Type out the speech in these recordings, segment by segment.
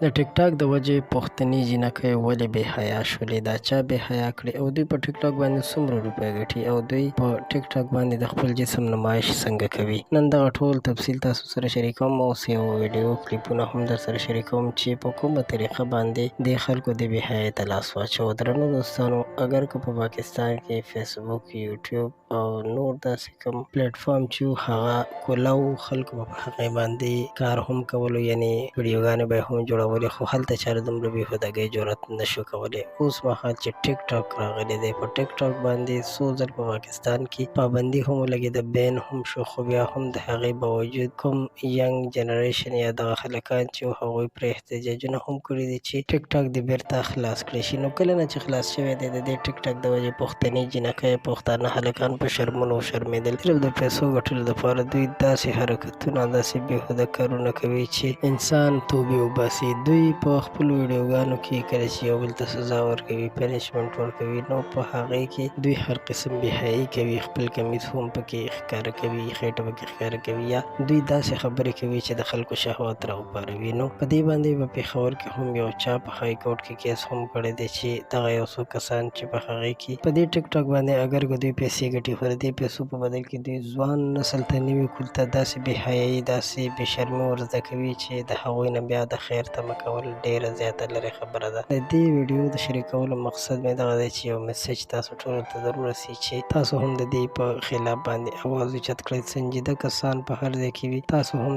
د ټیک ټاک د وجې پښتني جینکۍ ولې بې حیا شولې، دا چا بې حیا کړې او دوی په ټیک ټاک باندې څومره روپۍ ګټي او دوی په ټیک ټاک باندې د خپل جسم نمایش څنګه کوي. نن دغه ټول تفصیل تاسو سره شریکوم. اوس یو ویډیو کلیپونه هم در سره شریکوم چې په کومه طریقه باندې د خلکو د بې حیايۍ ته لاس واچو. درنو دوستانو، اگر که په پاکستان کې فیسبوک، یوټیوب او نور داسې کوم پلیټ فارم چې هغه کولاو خلکو په هغې باندې کار هم کولو، یعنې ویډیوګانې به یې هم جوړولې، خو هلته چا دومره بېهودګۍ جرأت نشو کولی. اوس مهال چې ټیک ټاک راغلی دی، په ټیک ټاک باندې څو ځل په پاکستان کې پابندي هم ولګېده، بین هم شو، خو بیا هم د هغې باوجود کوم ینګ جنریشن یا دغه هلکان چې هغوی پرې احتجاجونه هم کړي دي چې ټیک ټاک دې بیرته خلاص کړی شي. نو کله نه چې خلاص شوی دی د دې ټیک ټاک د وجې پښتني جینکۍ پښتانه هلکان په شرمونو شرمېدل. صرف د پیسو ګټلو دپاره دوی داسې حرکتونه، داسې بېهوده کارونه کوي چې انسان توبې وباسي. دوی په خپلو ویډیوګانو کې کله چې یو بل ته سزا ورکوي، پنشمنټ ورکوي، نو په هغې کې دوی هر قسم بېحیایي کوي، خپل کمیس هم پکې ښکاره کوي، خېټه پکې ښکاره کوي، یا دوی داسې خبرې کوي چې د خلکو شهوت راوپاروي. نو په دې باندې په پېښور کې هم یو چا په های کورټ کې کیس هم کړی دی چې دغه یو څو کسان چې په هغې کې په دې ټیک ټاک باندې اگر که دوی پیسې ګټي، خو د دې پیسو په بدل کې دوی ځوان نسل ته، نوي کول ته داسې بېحیایي، داسې بېشرمي ور زده کوي چې د هغوی نه بیا د خیر تمه کول ډېره زیاته لرې خبره ده. د دې ویډیو د شریکولو مقصد مې دغه دی چې یو میسج تاسو ټولو ته در ورسي چې تاسو هم د دې په خلاف باندې اواز اوچت کړئ. سنجیده کسان په هر ځای کې وي، تاسو هم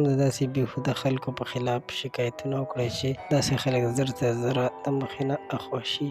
د داسې بېهوده خلکو په خلاف شکایتونه وکړئ چې داسې خلک زر تر زره د مخې نه اخوا شي.